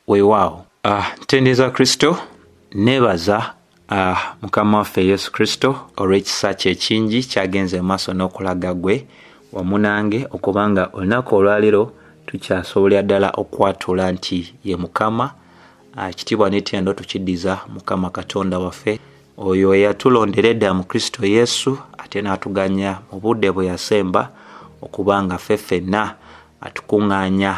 Weewaawo ntendeeza Kristo, neebaza Mukama waffe Yesu Kristo olw'ekisa kye ekingi kyagenze mu maaso n'okulaga gwe wamu nange okubanga olunaku olwaleero tukyasobolera ddala okwatula nti ye Mukama. Ekitiibwa n'ettendo tukiddiza Mukama Katonda waffe oyo eyatulondera edda mu Kristo Yesu ate n'atuganya mu budde bwe yasemba okubanga ffe ffenna atukuŋŋaanya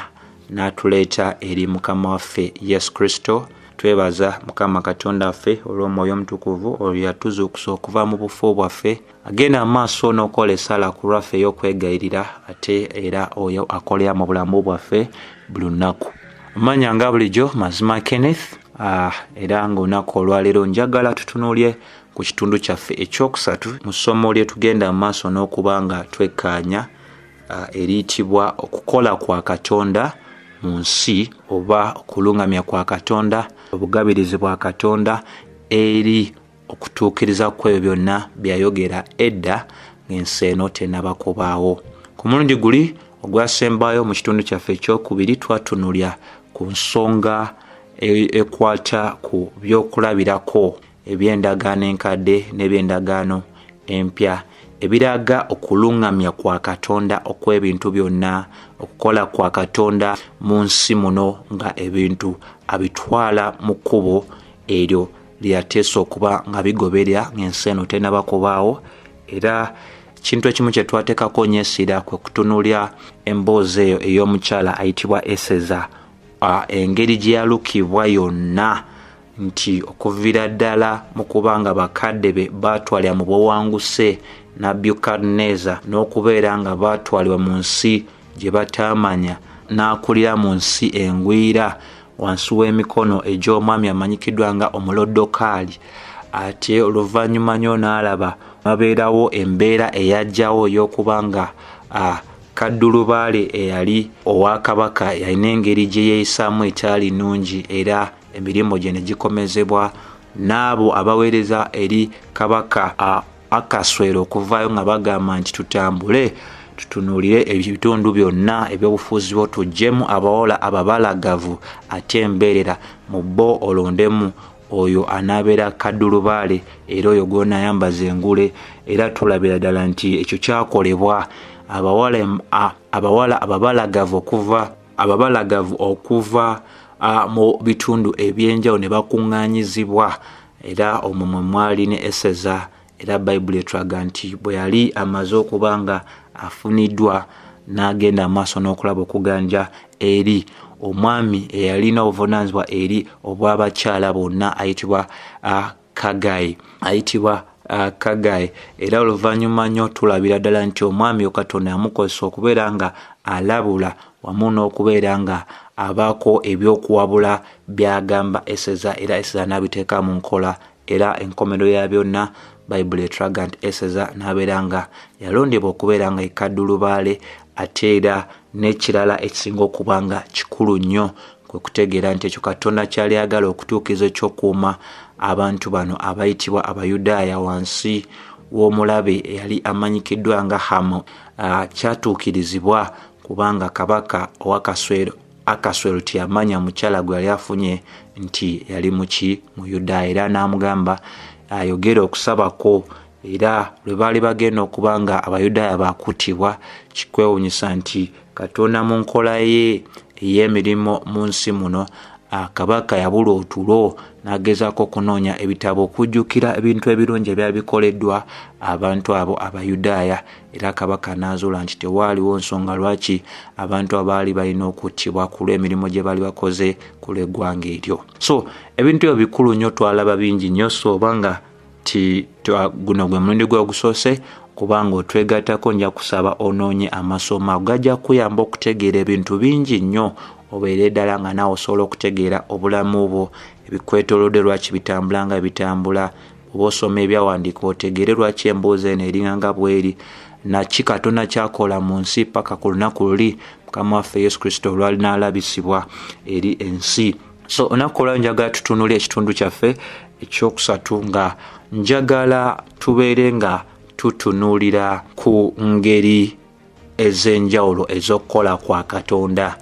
n'atuleeta eri Mukama waffe Yesu Kristo. Twebaza Mukama Katonda waffe olw'Omwoyo Omutukuvu oyo yatuzuukusa okuva mu bufu bwaffe agenda mu maaso n'okola essala ku lwaffe ey'okwegayirira ate era oyo akolera mu bulamu bwaffe buli lunaku. Mmanya nga bulijjo Mazima Kenneth era ng'olunaku olwaleero njagala tutunuulye ku kitundu kyaffe ekyokusatu mu ssomo lye tugenda mu maaso n'okubanga twekkaanya eriyitibwa okukola kwa Katonda munsi oba okulungamya kwa Katonda, obugabirizi bwa Katonda eri okutuukiriza kw'ebyo byonna byayogera edda ng'ensi eno tennaba kubaawo. Ku mulundi guli ogwasembayo mu kitundu kyaffe ekyokubiri twatunulya ku nsonga ekwata ku byokulabirako eby'endagaano enkadde n'eby'endagaano empya ebiraga okulungamya kwa Katonda okw'ebintu byonna, okukola kwa Katonda mu nsi muno nga ebintu abitwala mu kkubo eryo lyateesa okuba nga bigoberera ng'ensi eno tennaba kubaawo. Era kintu ekimu kye twateekako nyeesiira kwe kutunuulya emboozi eyo ey'omukyala ayitibwa Eseza, engeri gye yalukibwa yonna nti okuviira ddala mu kubanga bakadde be baatwalira mu bwewanguse Nabukadneeza n'okubeera nga baatwalibwa mu nsi gye bataamanya n'akulira mu nsi engwira wansi w'emikono egy'omwami amanyikiddwa nga Omulodokaali. Ate oluvannyuma nnyo n'alaba babeerawo embeera eyajjawo ey'okubanga kaddulubaale eyali owa kabaka yalina engeri gye yeeyisaamu etaali nnungi era emirimu gye ne gikomezebwa n'abo abaweereza eri kabaka Akaswero okuvaayo nga bagamba nti tutambule tutunuulire ebitundu byonna eby'obufuzi bwo tuggyemu abawala ababalagavu ate embeerera mu bo olondemu oyo anaabeera kaddulubaale era oyo gw'onaayambaza engule. Era tulabira ddala nti ekyo kyakolebwa abawala ababalagavu okuva mu bitundu eby'enjawulo ne bakuŋŋaanyizibwa era omwo mwe mwali ne Eseza. Era Bayibuli etulaga nti bwe yali amaze okuba nga afuniddwa n'agenda maaso n'okulaba okuganja eri omwami eyalina obuvunaanyizibwa eri obw'abakyala bonna ayitibwa Kagayi. Era oluvannyuma nnyo tulabira ddala nti omwami Katonda yamukozesa okubeera nga alabula wamu n'okubeera nga abaako ebyokuwabula by'agamba Eseza, era Eseza n'abiteeka mu nkola. Era enkomerero ya byonna Bayibuli etulaga nti Eseza n'abeera nga yalondebwa okubeera nga ekaddulubaale ate era n'ekirala ekisinga okuba nga kikulu nnyo kwe kutegeera nti ekyo Katonda kyali ayagala okutuukiriza ekyokuuma abantu bano abayitibwa Abayudaaya wansi w'omulabe eyali amanyikiddwa nga Hamu kyatuukirizibwa kubanga kabaka Akaswero tiyamanya mukyala gwe yali afunye nti yali mu Yudaaya, era n'amugamba ayogera okusabako. Era lwe baali bagenda okuba nga Abayudaaya baakutibwa, kikwewuunyisa nti Katonda mu nkola ye ey'emirimu mu nsi muno kabaka yabula otulo n'agezaako okunoonya ebitabo okujjukira ebintu ebirungi ebyali bikoleddwa abantu abo Abayudaaya. Era kabaka n'azuula nti tewaaliwo nsonga lwaki abantu abaali balina okuttibwa ku lw'emirimu gye baali bakoze ku lw'eggwanga eryo. So ebintu ebyo bikulu nnyo, twalaba bingi nnyo. So obanga guno gwe mulundi gwe ogusoose kubanga otwegattako, nja kusaba onoonye amasomo ago gajja kuyamba okutegeera ebintu bingi nnyo obeere ddala nga naawe osobola okutegeera obulamu bwo ebikwetoolodde lwaki bitambula nga bitambula. Oba osoma ebyawandiika otegeere lwaki emboozi eno eringa nga bw'eri, naki Katonda kyakola mu nsi paka ku lunaku luli Mukama waffe Yesu Kristo lwali n'alabisibwa eri ensi. So olunaku olwaleero njagala tutunule ekitundu kyaffe ekyokusatu nga njagala tubeere nga tutunuulira ku ngeri ez'enjawulo ez'okukola kwa Katonda.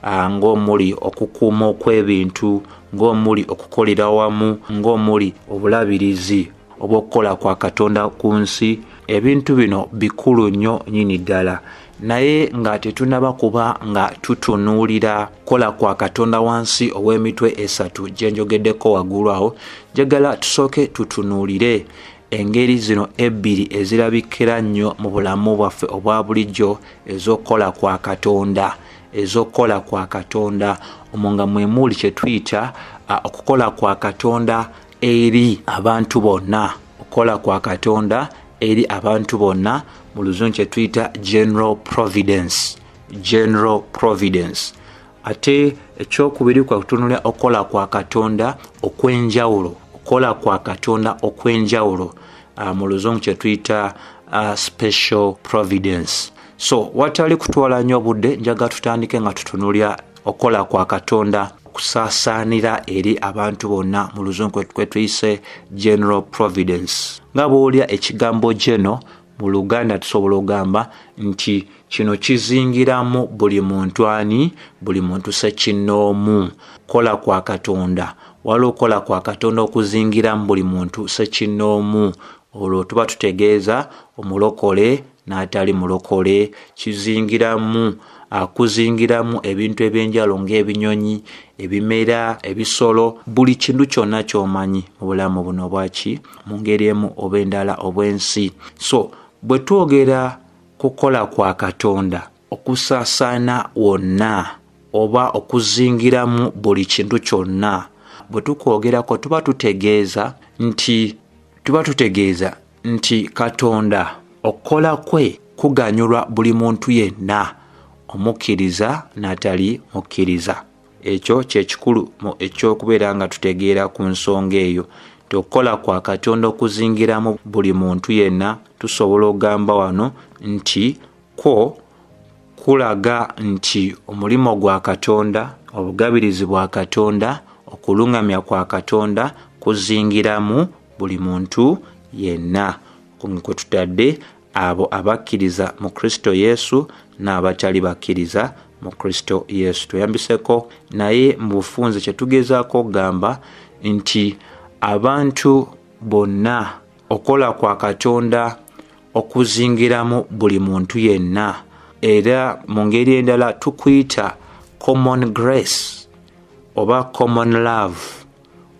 ng'omuli okukuuma okw'ebintu, ng'omuli okukolera wamu, ng'omuli obulabirizi obw'okukola kwa Katonda ku nsi. Ebintu bino bikulu nnyo nnyini ddala, naye nga tetunaba kuba nga tutunuulira kukola kwa Katonda wansi ow'emitwe esatu gye njogeddeko waggulu awo. Njagala tusooke tutunuulire engeri zino ebbiri ezirabikira nnyo mu bulamu bwaffe obwa bulijjo ez'okukola kwa Katonda, ez'okukola kwa Katonda. Omwo nga mwe muli kye tuyita okukola kwa Katonda eri abantu bonna, okukola kwa Katonda eri abantu bonna, mu luzungu kye tuyita general providence, general providence. Ate ekyokubiri kwa kutunulira okukola kwa Katonda okwenjawulo, okukola kwa Katonda okwenjawulo, mu luzungu kye tuyita special providence. So watali kutwala nnyo budde, njaga tutandike nga tutunulira okukola kwa Katonda kusaasaanira eri abantu bonna, mu luzungu kwe tuyise general providence. Nga bw'olya ekigambo geno mu Luganda tusobola ogamba nti kino kizingiramu buli muntu ani, buli muntu sekinnoomu. Kola kwa Katonda, waliwo okukola kwa Katonda okuzingiramu buli muntu sekinnoomu. Olwo tuba tutegeeza omulokole n'atali mulokole, kizingiramu kuzingiramu ebintu ebyenjalo ng'ebinyonyi, ebimera, ebisolo, buli kintu kyonna ky'omanyi mu bulamu buno bwaki mu ngeri emu oba endala obw'ensi. So bwe twogera kukola kwa Katonda okusaasaana wonna oba okuzingiramu buli kintu kyonna, bwe tukwogerako tuba tutegeeza nti Katonda okukola kwe kuganyulwa buli muntu yenna, omukkiriza n'atali mukkiriza. Ekyo kyekikulu ekyokubeera nga tutegeera ku nsonga eyo. Okukola kwa Katonda okuzingiramu buli muntu yenna, tusobola ogamba wano nti kulaga nti omulimo gwa Katonda, obugabirizi bwa Katonda, okulungamya kwa Katonda kuzingiramu buli muntu yenna, kwe tutadde abo abakkiriza mu Kristo Yesu n'abatali bakkiriza mu Kristo Yesu. Tuyambiseko naye mu bufunze kye tugezaako okugamba nti abantu bonna okukola kwa Katonda okuzingiramu buli muntu yenna, era mu ngeri endala tukuyita common grace oba common love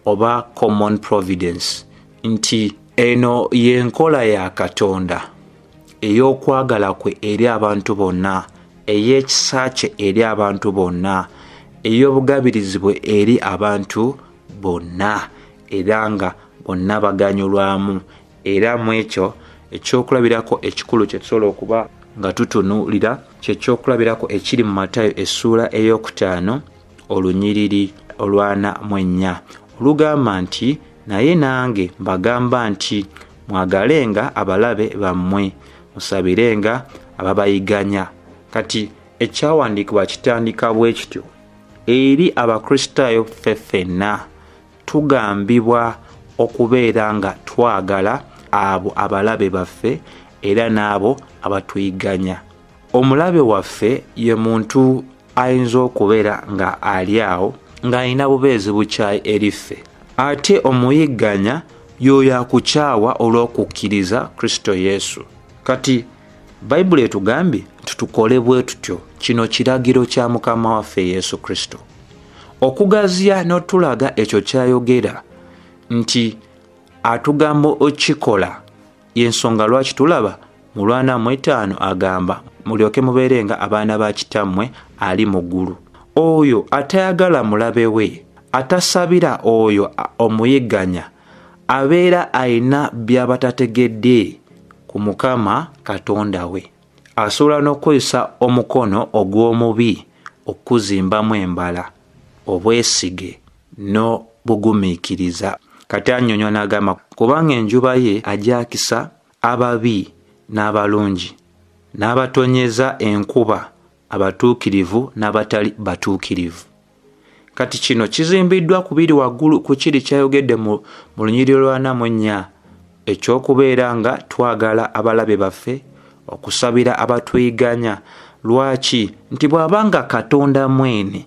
oba common providence, nti eno y'enkola ya Katonda ey'okwagala kwe eri abantu bonna, ey'ekisa kye eri abantu bonna, ey'obugabirizi bwe eri abantu bonna, era nga bonna baganyulwamu. Era mu ekyo ekyokulabirako ekikulu kye tusobola okuba nga tutunuulira kyekyokulabirako ekiri mu Matayo essuula ey'okutaano olunyiriri olwa4 olugamba nti, naye nange mbagamba nti mwagalenga abalabe bammwe, musabirenga ababayiganya. Kati ekyawandiikibwa kitandika bwe kityo. Eri Abakristaayo ffenna tugambibwa okubeera nga twagala abo abalabe baffe era n'abo abatuyiganya. Omulabe waffe ye muntu ayinza okubeera nga ali awo ng'alina bubeezi bukyayi eri ffe, ate omuyiganya y'oyo akukyawa olw'okukkiriza Kristo Yesu. Kati Bayibuli etugambye tutukole bwe tutyo. Kino kiragiro kya Mukama waffe Yesu Kristo, okugaziya n'otulaga ekyo kyayogera nti atugamba okikola. Y'ensonga lwaki tulaba mu 4:5 agamba mulyoke mubeerenga abaana ba Kitammwe ali mu ggulu. Oyo atayagala mulabe we, atasabira oyo omuyiganya, abeera ayina by'abatategedde ku Mukama Katonda we. Asobola n'okukozesa omukono ogw'omubi okuzimbamu embala, obwesige n'obugumiikiriza. Kati annyonnyola n'agamba kubanga enjuba ye agyakisa ababi n'abalungi, n'abatonyeza enkuba abatuukirivu n'abatali batuukirivu. Kati kino kizimbiddwa ku biri waggulu ku kiri kyayogedde mu lunyiriri lwa4 ekyokubeera nga twagala abalabe baffe, okusabira abatuyiganya, Lwaki? Nti bw'abanga Katonda mwene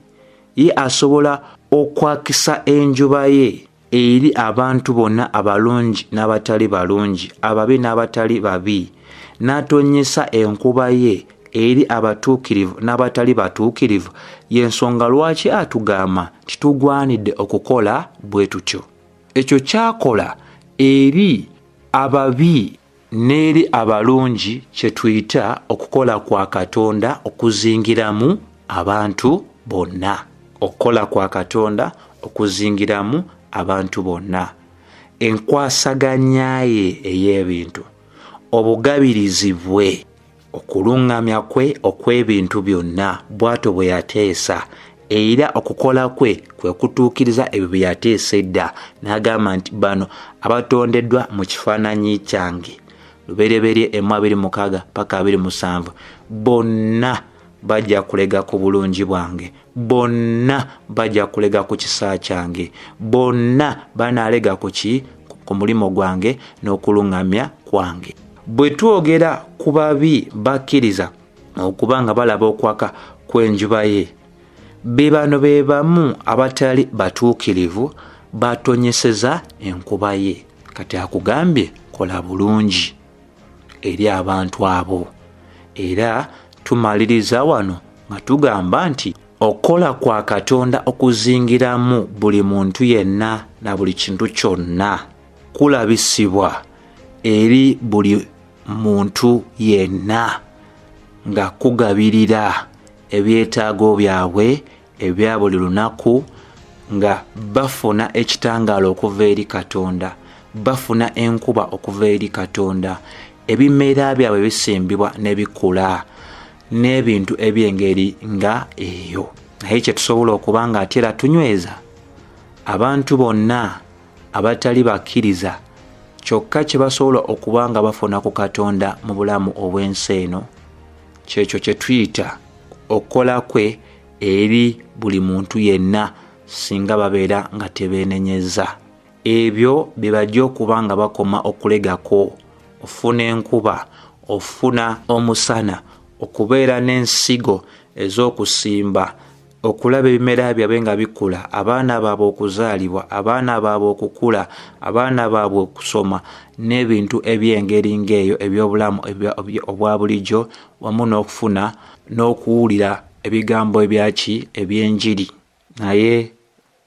ye asobola okwakisa enjuba ye eri abantu bonna abalungi n'abatali balungi, ababi n'abatali babi, n'atonyesa enkuba ye eri abatuukirivu n'abatali batuukirivu, y'ensonga lwaki atugamba titugwanidde okukola bwe tutyo. Ekyo kyakola eri ababi n'eri abalungi kye tuyita okukola kwa Katonda okuzingiramu abantu bonna. Okukola kwa Katonda okuzingiramu abantu bonna. Enkwasaganya ye ey'ebintu, obugabirizi bwe, okuluŋŋamya kwe okw'ebintu byonna bw'atyo bwe yateesa, era okukola kwe kwe kutuukiriza ebyo bye yateesa edda, n'agamba nti bano abatondeddwa mu kifaananyi kyange, Lubereberye 1:26 paka 2:7, bonna bajja kulega ku bulungi bwange, bonna bajja kulega ku kisa kyange, bonna banaalega ku mulimo gwange n'okuluŋŋamya kwange. Bwe twogera ku babi bakkiriza okuba nga balaba okwaka kw'enjuba ye, be bano be bamu abatali batuukirivu batonyeseza enkuba ye. Kati akugambye kola bulungi eri abantu abo. Era tumaliriza wano nga tugamba nti okukola kwa Katonda okuzingiramu buli muntu yenna na buli kintu kyonna kulabisibwa eri buli muntu yenna nga kugabirira ebyetaago byabwe ebya buli lunaku, nga bafuna ekitangaala okuva eri Katonda, bafuna enkuba okuva eri Katonda, ebimera byabwe bisimbibwa ne bikula n'ebintu eby'engeri nga eyo. Naye kye tusobola okuba nga ate era tunyweza abantu bonna abatali bakkiriza, kyokka kye basobola okuba nga bafuna ku Katonda mu bulamu obw'ensi eno, kyekyo kye tuyita okukola kwe eri buli muntu yenna singa babeera nga tebeenenyeza. Ebyo bye bajja okuba nga bakoma okulegako, ofuna enkuba, ofuna omusana, okubeera n'ensigo ez'okusimba, okulaba ebimera byabwe nga bikula, abaana baabwe okuzaalibwa, abaana baabwe okukula, abaana baabwe okusoma, n'ebintu eby'engeri ng'eyo eby'obulamu obwa bulijjo, wamu n'okufuna n'okuwulira ebigambo ebyaki eby'enjiri. Naye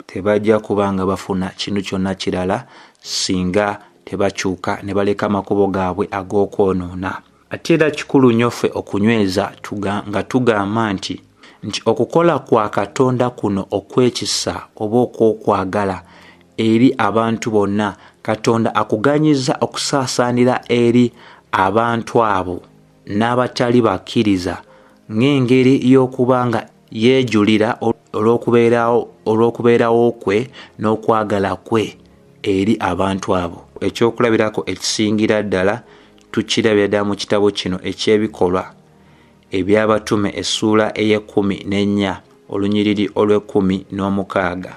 tebajja kuba nga bafuna kintu kyonna kirala singa tebakyuka ne baleka amakubo gaabwe ag'okwonoona. Ate era kikulu nnyo ffe okunyweza nga tugamba nti okukola kwa Katonda kuno okw'ekisa oba okw'okwagala eri abantu bonna, Katonda akuganyiza okusaasaanira eri abantu abo n'abatali bakkiriza ng'engeri y'okuba nga yeejulira olw'okubeerawo kwe n'okwagala kwe eri abantu abo. Ekyokulabirako ekisingira ddala tukirabira ddala mu kitabo kino eky'ebikolwa eby'abatume essuula ey'e14 olunyiriri olw'16.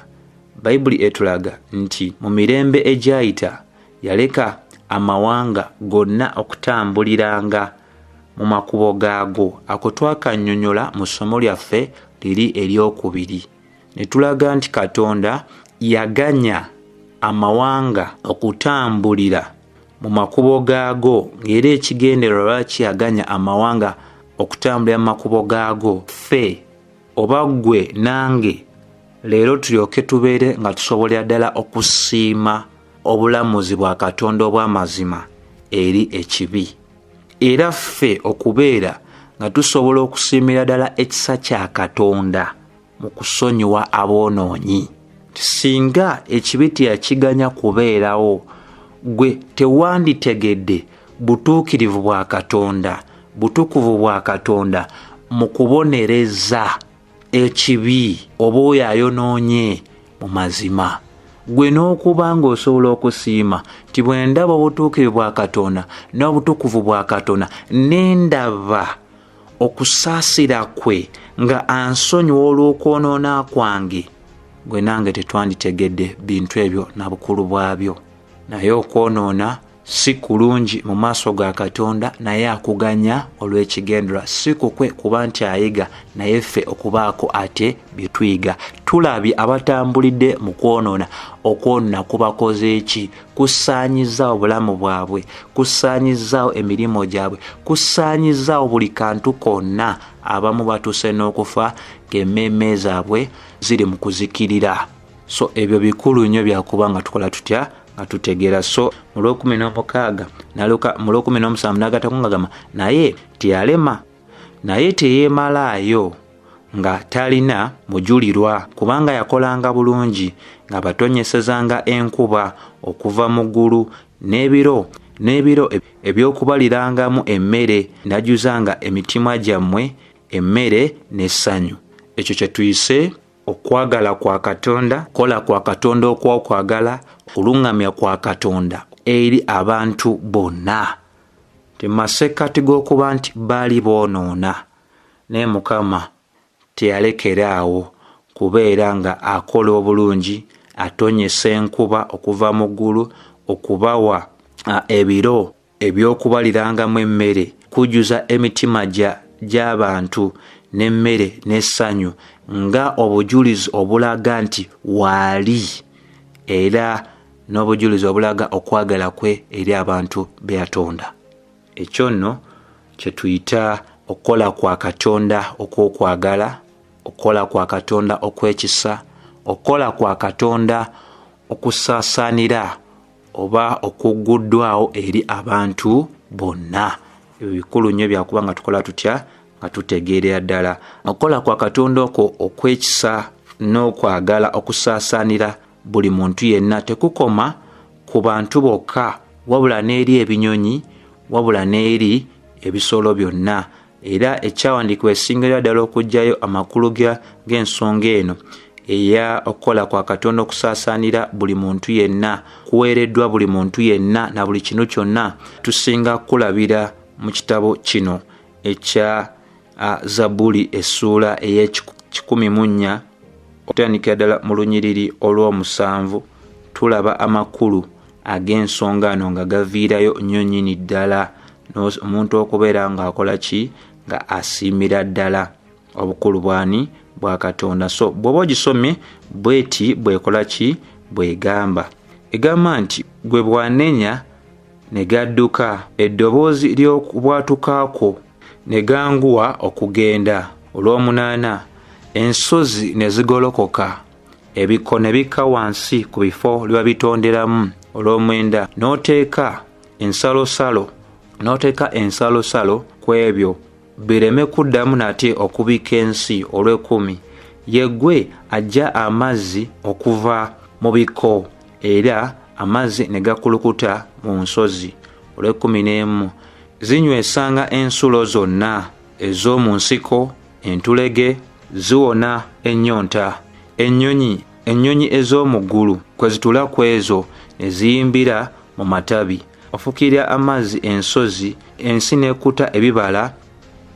Bayibuli etulaga nti mu mirembe egyayita yaleka amawanga gonna okutambuliranga mu makubo gaago. Ako twakannyonnyola mu ssomo lyaffe liri eryokubiri. Ne tulaga nti Katonda yaganya amawanga okutambulira mu makubo gaago, ng'era ekigendererwa lwaki yaganya amawanga okutambulira mu makubo gaago, ffe oba ggwe nange leero tulyoke tubeere nga tusobolera ddala okusiima obulamuzi bwa Katonda obw'amazima eri ekibi, era ffe okubeera nga tusobola okusiimira ddala ekisa kya Katonda mu kusonyiwa aboonoonyi. Singa ekibi teyakiganya kubeerawo, gwe tewanditegedde butuukirivu bwa Katonda, butukuvu bwa Katonda mu kubonereza ekibi oba oyo ayonoonye mu mazima. Gwe n'okuba ng'osobola okusiima nti bwe ndaba obutuukirivu bwa Katonda n'obutukuvu bwa Katonda, n'endaba okusaasira kwe nga ansonyiwa olw'okwonoona kwange, gwe nange tetwanditegedde bintu ebyo na bukulu bwabyo. Naye okwonoona si kulungi mu maaso ga Katonda, naye akuganya olw'ekigendera. Si kukwe kuba nti ayiga, naye ffe okubaako ate bye tuyiga. Tulabye abatambulidde mu kwonoona. Okwonoona kubakoze eki? Kusaanyizaawo obulamu bwabwe, kusaanyizaawo emirimu gyabwe, kusaanyizaawo buli kantu konna. Abamu batuuse n'okufa ng'emmeeme zaabwe ziri mu kuzikirira. So ebyo bikulu nnyo byakuba nga tukola tutya nga tutegeera. So mu Lw'ekumi n'omusanvu n'agattako nga gamba naye teyalema, naye teyeemalaayo nga talina mujulirwa, kubanga yakolanga bulungi nga batonyesezanga enkuba okuva mu ggulu n'ebiro eby'okubalirangamu emmere, najuzanga emitima gyammwe emmere n'essanyu. Ekyo kye tuyise okwagala kwa Katonda, kola kwa Katonda okw'okwagala, oluŋŋamya kwa Katonda eri abantu bonna. Temasekkati g'okuba nti baali boonoona, naye Mukama teyalekeraawo kubeera nga akola obulungi, atonyesa enkuba okuva mu ggulu, okubawa ebiro eby'okubalirangamu emmere, kujjuza emitima gy'abantu n'emmere n'essanyu, nga obujulizi obulaga nti waali, era n'obujulizi obulaga okwagala kwe eri abantu be yatonda. Ekyo nno kye tuyita okukola kwa Katonda okw'okwagala, okukola kwa Katonda okw'ekisa, okukola kwa Katonda okusaasaanira oba okugguddwawo eri abantu bonna. Ebyo bikulu nnyo byakuba nga tukola tutya nga tutegeerera ddala. Okukola kwa Katonda okwo okw'ekisa n'okwagala okusaasaanira buli muntu yenna tekukoma ku bantu bokka, wabula n'eri ebinyonyi, wabula n'eri ebisolo byonna. Era ekyawandiikibwa esingira ddala okuggyayo amakulu g'ensonga eno eya okukola kwa Katonda okusaasaanira buli muntu yenna, kuweereddwa buli muntu yenna na buli kintu kyonna, tusinga kulabira mu kitabo kino ekya Zabbuli essuula ey'Ekikumi okutandikira ddala mu lunyiriri olw'omusanvu. Tulaba amakulu ag'ensonga ano nga gaviirayo nnyo nnyini ddala, omuntu okubeera ng'akola ki? Nga asiimira ddala obukulu bwa Katonda. So bw'oba ogisomye bweti bwekola ki? Bwegamba. Egamba nti gwe bwanenya ne gadduka, eddoboozi ly'okubwatukaako ne ganguwa okugenda. Olw'omunaana ensozi ne zigolokoka, ebikko ne bikka wansi ku bifo lwe babitonderamu. Olw'omwenda n'oteeka ensalosalo ku ebyo bireme kuddamu nate okubika ensi. Olw'ekumi yeggwe ajja amazzi okuva mu bikko, era amazzi ne gakulukuta mu nsozi. Olw'ekumi n'emu zinywesanga ensulo zonna ez'omu nsiko, entulege ziwona ennyonta. Ennyonyi ez'omu ggulu kwe zitula ku ezo ne ziyimbira mu matabi. Ofukirira amazzi ensozi, ensi n'ekuta ebibala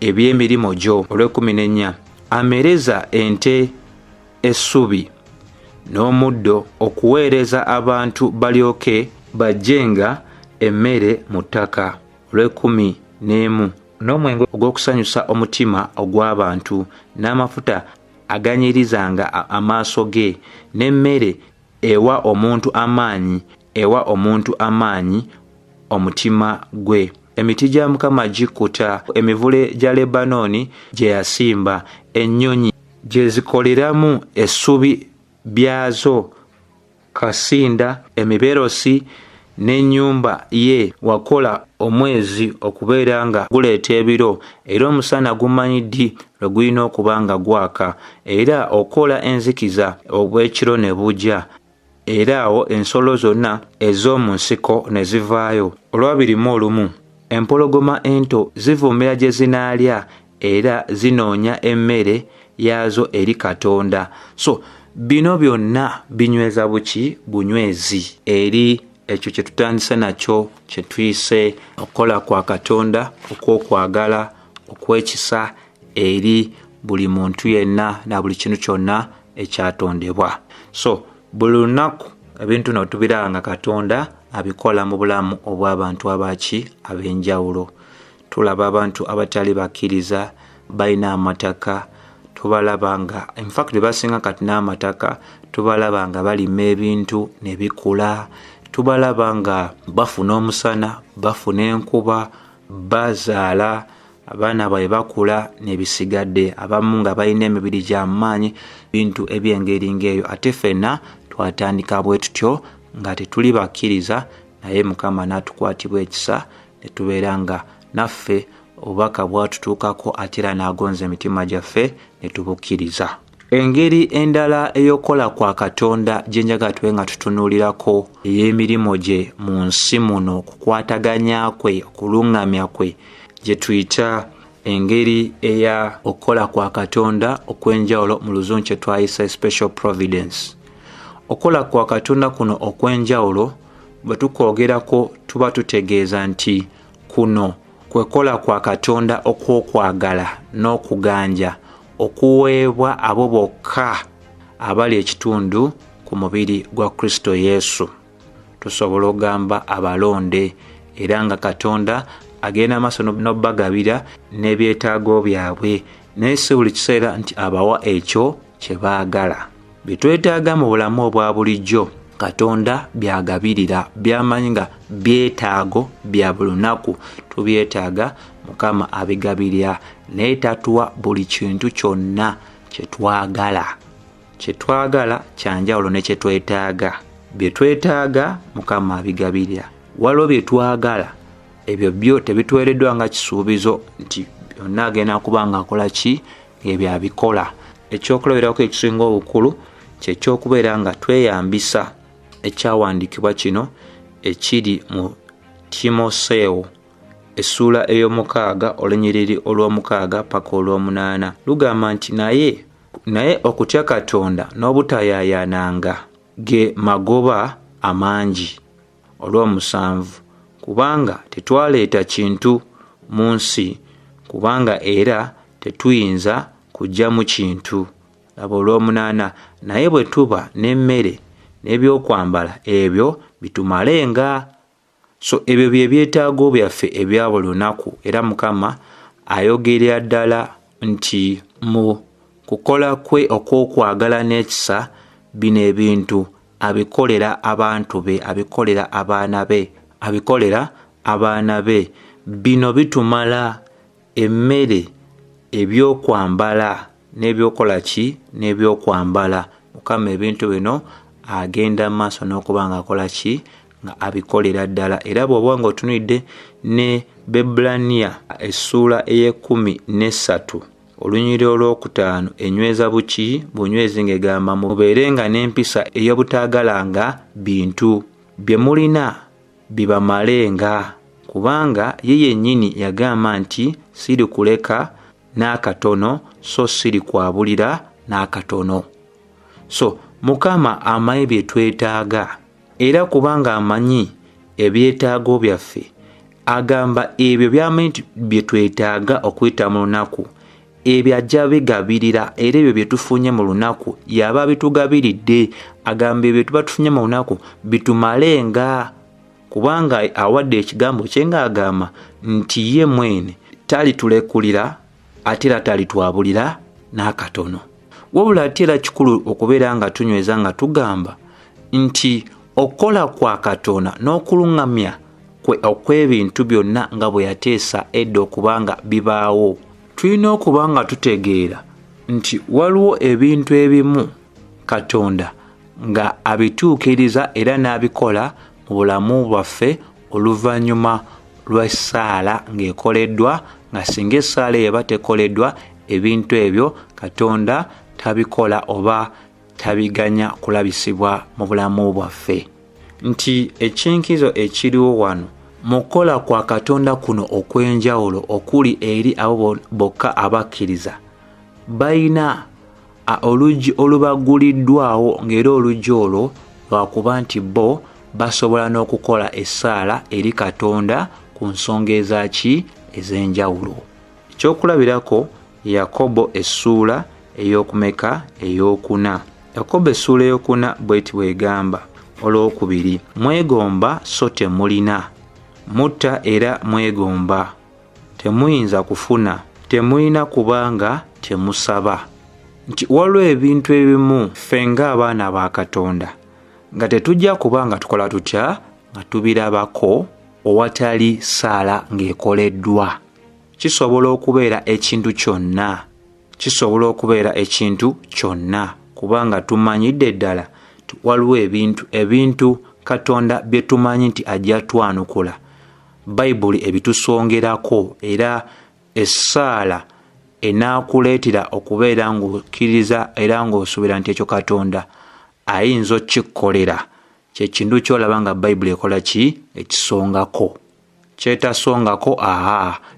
eby'emirimo gyo. Olw'ekumi n'ennya amereza ente essubi n'omuddo okuweereza abantu balyoke bajjenga emmere mu ttaka. Olw'ekumi n'emu n'omwenge ogw'okusanyusa omutima ogw'abantu, n'amafuta aganyirizanga amaaso ge, n'emmere ewa omuntu amaanyi omutima gwe. Emiti gya Mukama gikuta, emivule gya Lebanooni gye yasimba, ennyonyi gye zikoleramu essubi byazo, kasinda, emiberosi n'ennyumba ye. Wakola omwezi okubeera nga guleeta ebiro, era omusana gumanyi ddi lwe gulina okuba nga gwaka, era okola enzikiza obw'ekiro ne bujja, era awo ensolo zonna ez'omu nsiko ne zivaayo. Olw'abirimu empologoma ento zivuumira gye zinaalya, era zinoonya emmere yazo eri Katonda. So bino byonna binyweza bunywezi eri ekyo kye tutandise nakyo kye tuyise okukola kwa Katonda okw'okwagala okw'ekisa eri buli muntu yenna na buli kintu kyonna ekyatondebwa. So buli lunaku ebintu no tubiraba nga Katonda abikola mu bulamu obw'abantu abaki ab'enjawulo. Tulaba abantu abatali bakkiriza balina amataka, tubalaba nga in fact basinga kati n'amataka, tubalaba nga balima ebintu ne bikula, tubalaba nga bafuna omusana, bafuna enkuba, bazaala abaana bwe bakula ne bisigadde, abamu nga balina emibiri gy'amaanyi, bintu eby'engeri ng'eyo. Ate ffenna twatandika bwe tutyo nga tetuli bakkiriza, naye Mukama n'atukwatibwa ekisa ne tubeera nga naffe obubaka bwatutuukako ate era n'agonza emitima gyaffe ne tubukkiriza. Engeri endala ey'okola kwa Katonda gye njagala tube nga tutunuulirako ey'emirimu gye mu nsi muno, okukwataganya kwe, okuluŋŋamya kwe, gye tuyita engeri eya okukola kwa Katonda okw'enjawulo, mu luzungu kye twayisa special providence. Okukola kwa Katonda kuno okw'enjawulo bwe tukwogerako tuba tutegeeza nti kuno kwekola kwa Katonda okw'okwagala n'okuganja okuweebwa abo bokka abali ekitundu ku mubiri gwa Kristo Yesu. Tusobola ogamba abalonde, era nga Katonda agenda maaso n'obbagabira n'ebyetaago byabwe, naye si buli kiseera nti abawa ekyo kye baagala. Bye twetaaga mu bulamu obwa bulijjo Katonda byagabirira, byamanyi nga byetaago bya buli lunaku tubyetaaga, Mukama abigabirira, naye tatuwa buli kintu kyonna kye twagala. Kye twagala kyanjawulo ne kye twetaaga. Bye twetaaga Mukama abigabirira, waliwo bye twagala ebyo byo tebituweereddwa nga kisuubizo nti byonna agenda kuba nga akola ki, ebyo abikola. Ekyokulabirako ekisinga obukulu kye ky'okubeera nga tweyambisa ekyawandiikibwa kino ekiri mu Timoseewo essula ey'omukaaga olunyiriri olw'omukaaga paka olw'omunaana. Lugamba nti naye okutya Katonda n'obutayaayaananga ge magoba amangi olw'omusanvu, kubanga tetwaleeta kintu mu nsi, kubanga era tetuyinza kuggyamu kintu. Laba olw'omunaana, naye bwe tuba n'emmere n'ebyokwambala ebyo bitumalenga. So ebyo bye byetaago byaffe ebya buli lunaku, era Mukama ayogerera ddala nti mu kukola kwe okw'okwagala n'ekisa bino ebintu abikolera abantu be, abikolera abaana be. Bino bitumala emmere, ebyokwambala n'ebyokola ki, n'ebyokwambala. Mukama ebintu bino agenda maaso n'okuba nga akola ki, nga abikolera ddala. Era bw'oba nga otunudde ne Bebulaniya essula ey'13 olunyiriri olw'okutaano enyweza bunywezi ng'egamba mubeerenga n'empisa ey'obutaagalanga bintu bye mulina bibamalenga, kubanga ye yennyini yagamba nti siri kuleka n'akatono so siri kwabulira n'akatono. So Mukama amanyi bye twetaaga, era kubanga amanyi ebyetaago byaffe, agamba ebyo by'amanyi nti bye twetaaga okuyita mu lunaku, ebyo ajja bigabirira, era ebyo bye tufunye mu lunaku yaba bitugabiridde. Agamba ebyo tuba tufunye mu lunaku bitumalenga, kubanga awadde ekigambo kye ng'agamba nti ye mwene talitulekulira ate era talitwabulira n'akatono. Wabula ate era kikulu okubeera nga tunyweza nga tugamba nti okukola kwa Katonda n'okuluŋŋamya kwe okw'ebintu byonna nga bwe yateesa edda okubanga bibaawo, tulina okuba nga tutegeera nti waliwo ebintu ebimu Katonda nga abituukiriza era n'abikola mu bulamu bwaffe oluvannyuma lw'essaala ng'ekoleddwa, nga singa essaala eyo eba tekoleddwa, ebintu ebyo Katonda tabikola oba tabiganya kulabisibwa mu bulamu bwaffe. Nti ekinkizo ekiriwo wano mu kukola kwa Katonda kuno okw'enjawulo okuli eri abo bokka abakkiriza, balina oluggi olubaguliddwawo, ng'era oluggi olwo lwakuba nti bo basobola n'okukola essaala eri Katonda ku nsonga ezaki ez'enjawulo. Ekyokulabirako Yakobo essuula ey'okumeka ey'okuna. Yakobo essuula ey'okuna bw'eti bw'egamba olwokubiri mwegomba so temulina, mutta era mwegomba, temuyinza kufuna, temulina kubanga temusaba. Nti waliwo ebintu ebimu ffe ng'abaana ba Katonda nga tetujja kubanga tukola tutya nga tubirabako owatali ssaala ng'ekoleddwa. Kisobola okubeera ekintu kyonna, kisobola okubeera ekintu kyonna kubanga tumanyidde ddala waliwo ebintu Katonda bye tumanyi nti ajja twanukula. Bayibuli ebitusongerako era essaala enaakuleetera okubeera ng'okkiriza era ng'osuubira nti ekyo Katonda ayinza okkikolera. Kye kintu ky'olaba nga Bayibuli ekola ki? Ekisongako. Kyetasongako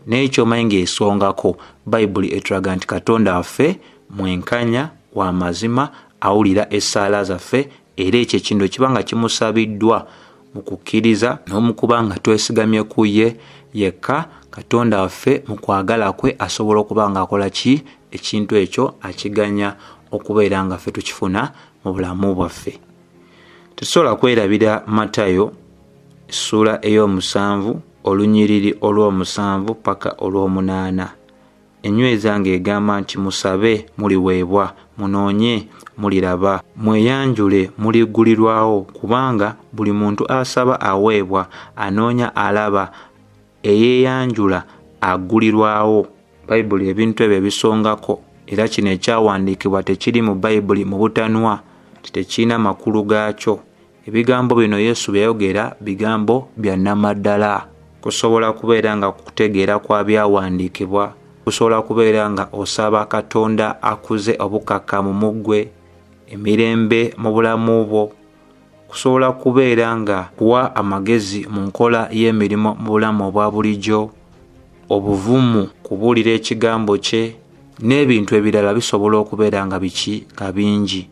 naye ky'omanyi ng'esongako, Bayibuli etulaga nti Katonda waffe mwenkanya wa mazima, awulira essaala zaffe era ekyo ekintu kiba nga kimusabiddwa mu kukkiriza n'omukuba nga twesigamye ku ye yekka. Katonda waffe mu kwagala kwe asobola okuba nga akola ki? Ekintu ekyo akiganya okubeera nga ffe tukifuna mu bulamu bwaffe. Tusobola kwerabira Matayo essula ey'omusanvu olunyiriri olw'omusanvu paka olw'omunaana. Enyweza ng'egamba nti musabe muliweebwa, munoonye muliraba, mweyanjule muligulirwawo, kubanga buli muntu asaba aweebwa, anoonya alaba, eyeeyanjula agulirwawo. Bayibuli ebintu ebyo ebisongako era kino ekyawandiikibwa tekiri mu Bayibuli mu butanwa, tekirina makulu gaakyo. Ebigambo bino Yesu byayogera bigambo bya nnamaddala. Kusobola kubeera nga kutegeera kwa byawandiikibwa, kusobola kubeera nga osaba Katonda akuze obukakkamu mu ggwe, emirembe mu bulamu bwo. Kusobola kubeera nga kuwa amagezi mu nkola y'emirimu mu bulamu obwa bulijjo, obuvumu kubuulira ekigambo kye, n'ebintu ebirala bisobola okubeera nga nga bingi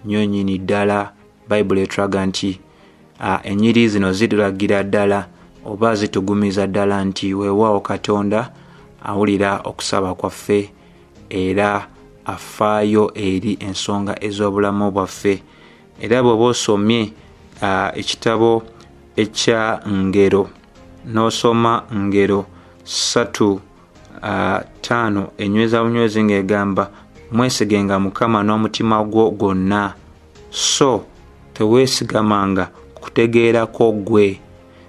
nnyo nnyini ddala. Bayibuli etulaga nti ennyiri zino zitulagira ddala oba zitugumiza ddala nti weewaawo Katonda awulira okusaba kwaffe era afaayo eri ensonga ez'obulamu bwaffe. Era bw'oba osomye ekitabo ekya Ngero n'osoma Ngero 3:5 enyweza bunywezi ng'egamba mwesigenga Mukama n'omutima gwo gwonna, so teweesigamanga kutegeerako ggwe.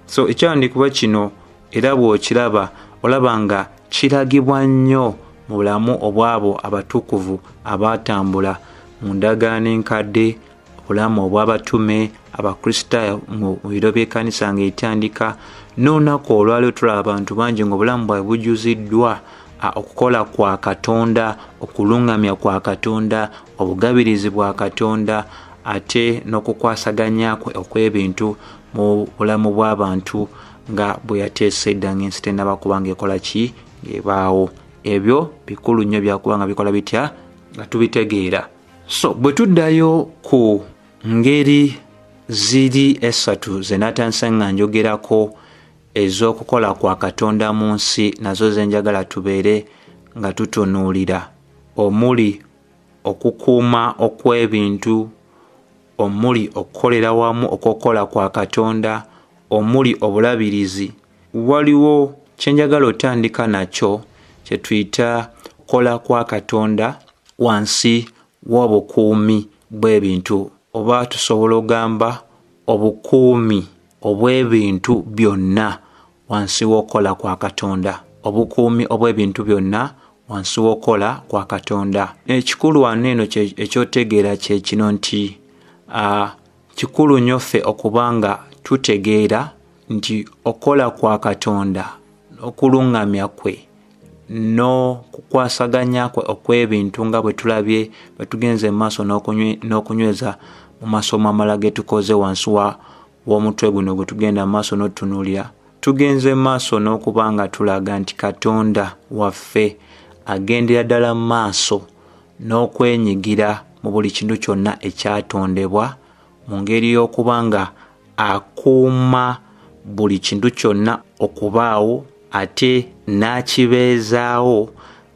So ekyawandiikibwa kino era bw'okiraba olaba nga kiragibwa nnyo mu bulamu obwabo abatukuvu abaatambula mu ndagaano enkadde, obulamu obw'abatume, Abakristaayo mu biro by'ekkanisa ng'etandika, n'olunaku olwaliwo tulaba abantu bangi ng'obulamu bwabwe bujjuziddwa okukola kwa Katonda, okuluŋŋamya kwa Katonda, obugabirizi bwa Katonda, ate n'okukwasaganya kwe okw'ebintu mu bulamu bw'abantu nga bwe yateesa edda ng'ensi tennaba kuba ng'ekola ki? Ng'ebaawo. Ebyo bikulu nnyo byakuba nga bikola bitya? Nga tubitegeera. So bwe tuddayo ku ngeri ziri esatu ze natandise nga njogerako ez'okukola kwa Katonda mu nsi, nazo ze njagala tubeere nga tutunuulira, omuli okukuuma okw'ebintu, omuli okukolera wamu okukola kwa Katonda, omuli obulabirizi. Waliwo kye njagala otandika nakyo kye tuyita okukola kwa Katonda wansi w'obukuumi bw'ebintu, oba tusobola ogamba obukuumi obw'ebintu byonna wansi w'okukola kwa Katonda, obukuumi obw'ebintu byonna wansi w'okukola kwa Katonda. Ekikulu wano eno ekyotegeera kye kino nti kikulu nnyo ffe okubanga tutegeera nti okukola kwa Katonda, okuluŋŋamya kwe n'okukwasaganya kwe okw'ebintu nga bwe tulabye bwe tugenze mu maaso n'okunyweza mu masomo amala ge tukoze wansi w'omutwe guno gwe tugenda mu maaso n'otutunuulira, tugenze mu maaso n'okuba nga tulaga nti Katonda waffe agendera ddala mu maaso n'okwenyigira mu buli kintu kyonna ekyatondebwa mu ngeri y'okuba nga akuuma buli kintu kyonna okubaawo, ate n'akibeezaawo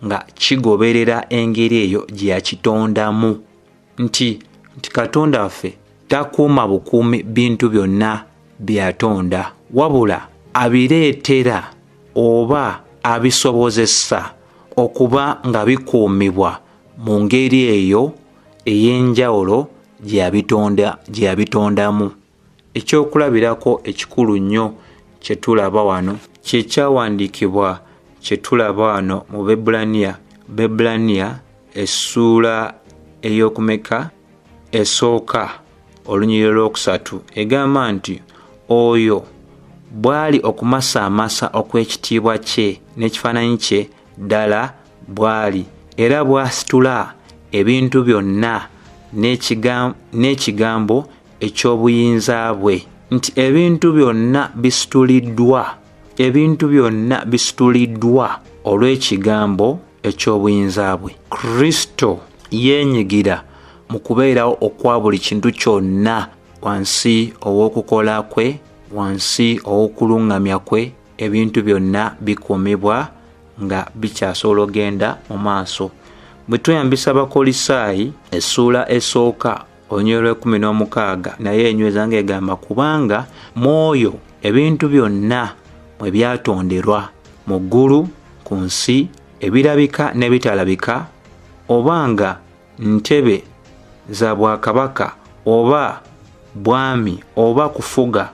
nga kigoberera engeri eyo gye yakitondamu. Nti Katonda waffe takuuma bukuumi bintu byonna byatonda, wabula abireetera oba abisobozesa okuba nga bikuumibwa mu ngeri eyo ey'enjawulo gye yabitondamu. Ekyokulabirako ekikulu nnyo kye tulaba wano kye kyawandiikibwa kye tulaba wano mu Bebbulaniya essuula ey'okumeka esooka olunyiriri lwokusatu, egamba nti oyo bw'ali okumasaamasa okw'ekitiibwa kye n'ekifaananyi kye ddala bw'ali, era bw'asitula ebintu byonna n'ekigambo eky'obuyinza bwe, nti ebintu byonna bisituliddwa olw'ekigambo eky'obuyinza bwe. Kristo yeenyigira mu kubeerawo okwa buli kintu kyonna wansi ow'okukola kwe, wansi ow'okuluŋŋamya kwe, ebintu byonna bikuumibwa nga bikyasobola ogenda mu maaso. Bwe tweyambisa Abakolisaayi essuula esooka olunyiriri lw'16 naye enyweza ng'egamba kubanga mwoyo ebintu byonna mwe byatonderwa mu ggulu, ku nsi, ebirabika n'ebitalabika, obanga ntebe za bwakabaka oba bwami oba kufuga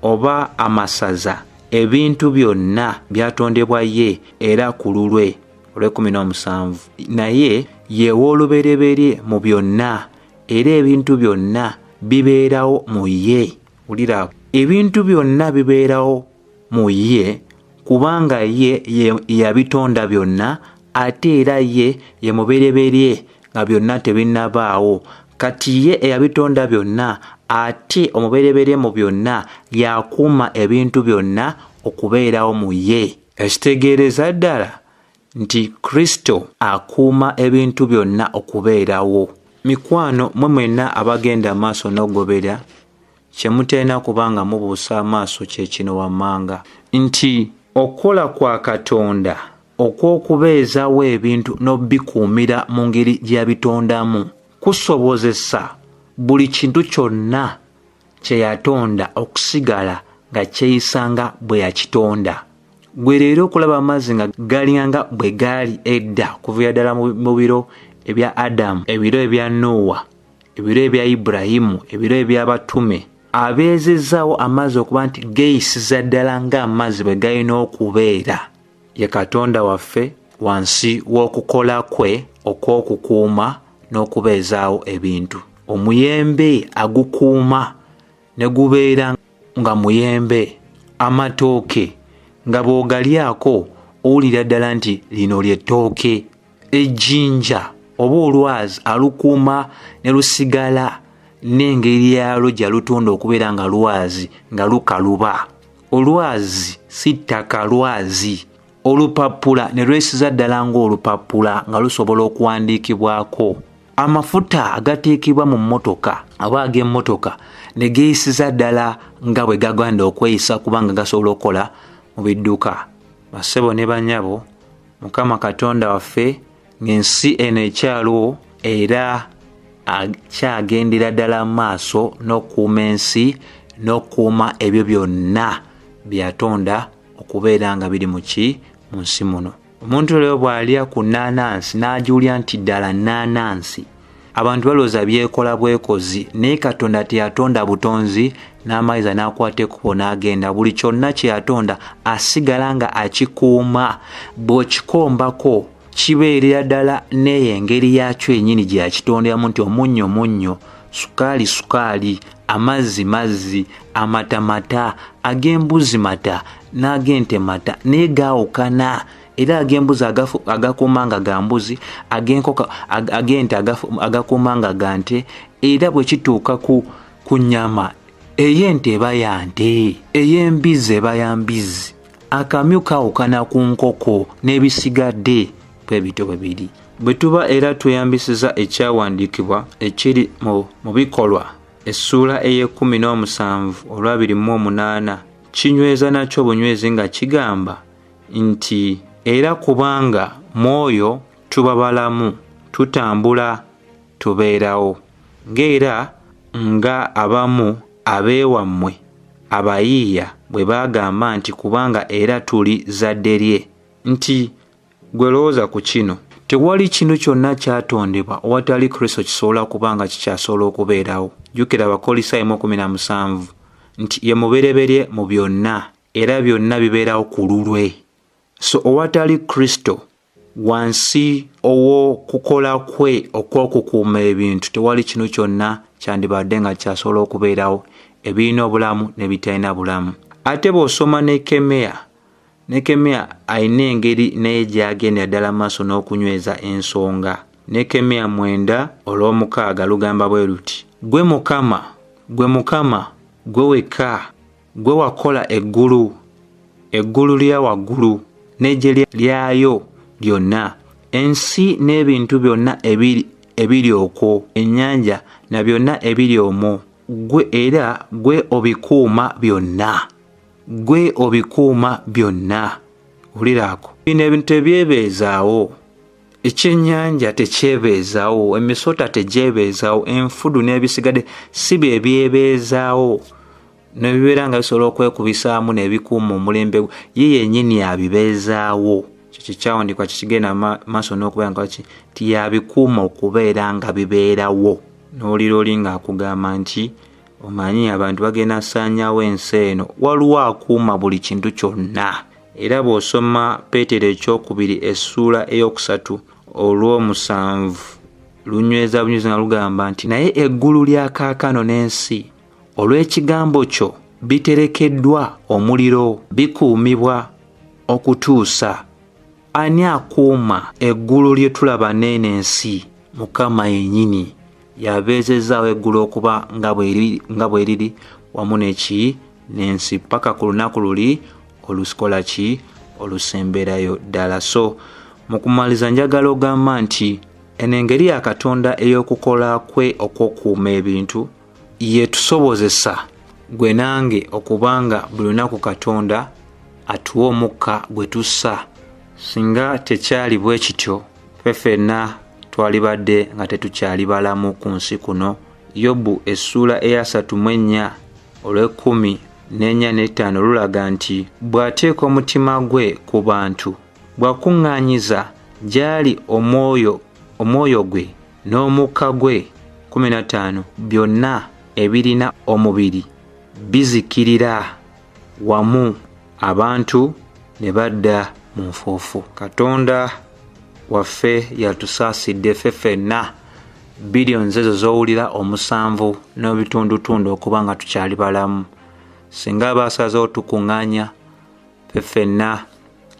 oba amasaza, ebintu byonna byatondebwa ye era ku lulwe olw'17, naye ye w'olubereberye mu byonna era ebintu byonna bibeerawo mu ye. Wulira, ebintu byonna bibeerawo mu ye kubanga ye yabitonda byonna, ate era ye mubereberye nga byonna tebinnabaawo. Kati ye eyabitonda byonna ate omubereberye mu byonna yakuuma ebintu byonna okubeerawo mu ye. Ekitegeereza ddala nti Kristo akuuma ebintu byonna okubeerawo. Mikwano mwe mwenna abagenda amaaso n'ogoberera, kye muteena kubanga mubuusa amaaso kye kino wammanga, nti okukola kwa Katonda okw'okubeezaawo ebintu n'obikuumira mu ngeri gy'abitondamu kusobozesa buli kintu kyonna kye yatonda okusigala nga kyeyisanga bwe yakitonda. Gwe leero okulaba amazzi nga galinganga bwe gaali edda kuviira ddala mu biro ebya Adamu, ebiro ebya Nowa, ebiro ebya Ibulayimu, ebiro eby'abatume, abeezezaawo amazzi okuba nti geeyisiza ddala ng'amazzi bwe galina okubeera. Ye Katonda waffe wansi w'okukola kwe okw'okukuuma n'okubeezaawo ebintu. Omuyembe agukuuma ne gubeera nga muyembe, amatooke nga bw'ogalyako owulira ddala nti lino ly'ettooke, ejjinja oba olwazi alukuuma ne lusigala n'engeri yalwo gye lutunda okubeera nga lwazi nga lukaluba. Olwazi si ttaka, lwazi. Olupapula ne lwesiza ddala ng'olupapula nga lusobola okuwandiikibwako. Amafuta agateekebwa mu mmotoka aba ag'emmotoka ne geeyisiza ddala nga bwe gagenda okweyisa kubanga gasobola okukola mu bidduka. Bassebo ne bannyabo, Mukama Katonda waffe ng'ensi eno ekyaliwo era akyagendera ddala maaso n'okuuma ensi n'okuuma ebyo byonna byatonda okubeera nga biri mu nsi muno. Omuntu leero bw'alya ku nnaanansi n'ajuulya nti ddala nnaanansi, abantu balowooza byekola bwekozi, naye Katonda teyatonda butonzi n'amayinza n'akwata ekkubo n'agenda. Buli kyonna kye yatonda asigala nga akikuuma. Bw'okikombako kibeerera ddala n'eyo engeri yakyo yennyini gye yakitonderamu, nti omunnyo munnyo, sukaali sukaali, amazzi mazzi, amata mata, ag'embuzi mata n'ag'ente mata, naye gaawukana. Era ag'embuzi agakuuma nga ga mbuzi, ag'ente agakuuma nga ga nte, era bwe kituuka ku nnyama, ey'ente eba ya nte, ey'embizi eba ya mbizi. Akamyu kaawukana ku nkoko n'ebisigadde bwe bityo bwe biri. Bwe tuba era tweyambisiza ekyawandiikibwa ekiri mu Bikolwa essuula ey'17 olwa 28, kinyweza nakyo bunywezi nga kigamba nti era kubanga mwoyo tuba balamu, tutambula tubeerawo, ng'era nga abamu abeewammwe abayiiya bwe bagamba nti kubanga era tuli zadde lye. Nti gwe lowooza ku kino, tewali kintu kyonna kyatondebwa awatali Kristo kisobola kubanga kikyasobola okubeerawo. Jjukira Abakolosaayo 1:17 nti ye mubereberye mu byonna era byonna bibeerawo ku lulwe. So awatali Kristo wansi ow'okukola kwe okw'okukuuma ebintu tewali kintu kyonna kyandibadde nga kyasobola okubeerawo, ebirina obulamu n'ebitalina bulamu. Ate bw'osoma Nekemeya alina engeri naye gy'agenda ddala maaso n'okunyweza ensonga. Nekemeya 9:6 lugamba bwe luti, gwe Mukama, gwe wekka, gwe wakola eggulu lya waggulu n'eggye lyayo lyonna, ensi n'ebintu byonna ebiri okwo, ennyanja na byonna ebiri omwo, gwe obikuuma byonna. Wuliraako, bino ebintu tebyebeezaawo. Ekyennyanja tekyebeezaawo, emisota tegyebeezaawo, enfudu n'ebisigadde si bye byebeezaawo, nebibeera nga bisobola okwekubisaamu n'ebikuuma omulembe, ye yennyini abibeezaawo. Kyo kyawandiikwa kikigenda maaso n'okubeera nga ti yabikuuma okubeera nga bibeerawo. N'olira oli ng'akugamba nti omanyi abantu bagenda saanyaawo ensi eno, waliwo akuuma buli kintu kyonna. Era bw'osoma Peetero 2:3 lunyweza bunyweezi nga lugamba nti naye eggulu lya kaakano n'ensi olw'ekigambo kyo biterekeddwa omuliro, bikuumibwa okutuusa. Ani akuuma eggulu lye tulaba n'ensi? Mukama yennyini yabeezezaawo eggulu okuba nga bwe riri wamu n'ensi paka ku lunaku luli olusikola ki olusemberayo ddala. So mu kumaliza njagala ogamba nti eno engeri ya Katonda ey'okukola kwe okw'okuuma ebintu yetusobozesa gwe nange okubanga buli lunaku Katonda atuwa omukka gwe tussa. Singa tekyali bwe kityo ffenna twalibadde nga tetukyali balamu ku nsi kuno. Yobu 3:10-15 lulaga nti bw'ateeka omutima gwe ku bantu, bw'akuŋŋaanyiza gy'ali omwoyo gwe n'omukka gwe 15 byonna ebirina omubiri bizikirira wamu, abantu ne badda mu nfuufu. Katonda waffe yatusaasidde ffenna billions ezo z'owulira 7 n'ebitundutundu okuba nga tukyali balamu. Singa baasazeewo tukuŋŋaanya ffenna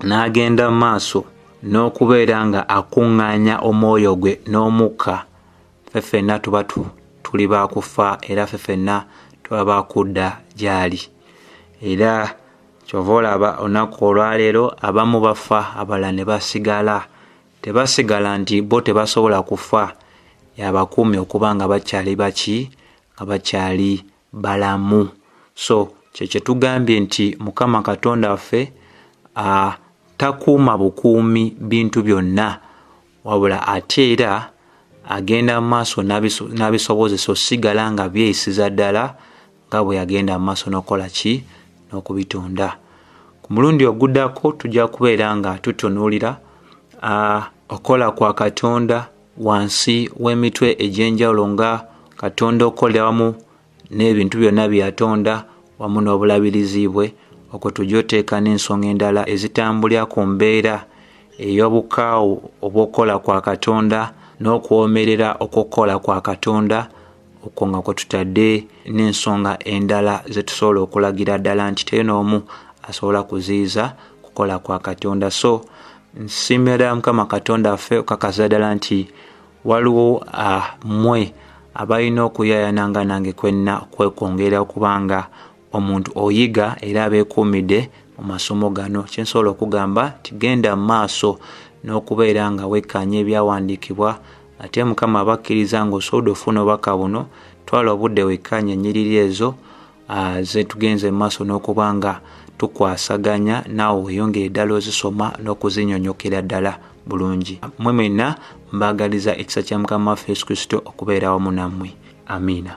n'agenda mu maaso n'okubeera nga akuŋŋaanya omwoyo gwe n'omukka, ffenna tuba tuli baakufa era ffenna tuba baakudda gy'ali. Era kyova olaba olunaku olwaleero abamu bafa, abalala ne basigala. Tebasigala nti bo tebasobola kufa, yabakuumye okuba nga bakyali baki, nga bakyali balamu. So kye tugambye nti Mukama Katonda waffe takuuma bukuumi bintu byonna, wabula ate era agenda mu maaso n'abisobozesa osigala nga byeyisiza ddala nga bwe yagenda mu maaso n'okola ki n'okubitonda. Ku mulundi oguddako tujja kubeera nga tutunuulira okola kwa Katonda wansi w'emitwe egy'enjawulo nga Katonda okolera wamu n'ebintu byonna bye yatonda wamu n'obulabirizi bwe. Okwo tujja oteeka n'ensonga endala ezitambulira ku mbeera ey'obukaawu obw'okola kwa Katonda n'okwomerera okwokola kwa Katonda. Okwo nga kwe tutadde n'ensonga endala ze tusobola okulagira ddala nti teri n'omu asobola kuziyiza kukola kwa Katonda. So nsiimira Mukama Katonda waffe okakasa ddala nti waliwo mmwe abalina okuyaayananga nange kwenna kwekwongera okubanga omuntu oyiga era abeekuumidde mu masomo gano. Kyensobola okugamba tigenda mu maaso n'okubeera nga wekkaanya ebyawandiikibwa, ate Mukama abakkiriza ng'osobodde ofuna obubaka buno, twala obudde wekkaanya ennyiriri ezo ze tugenze mu maaso n'okuba nga tukwasaganya naawe weyongere ddala ozisoma n'okuzinyonyokera ddala bulungi. Mmwe mwenna mbaagaliza ekisa kya Mukama waffe Yesu Kristo okubeera wamu nammwe. Amiina.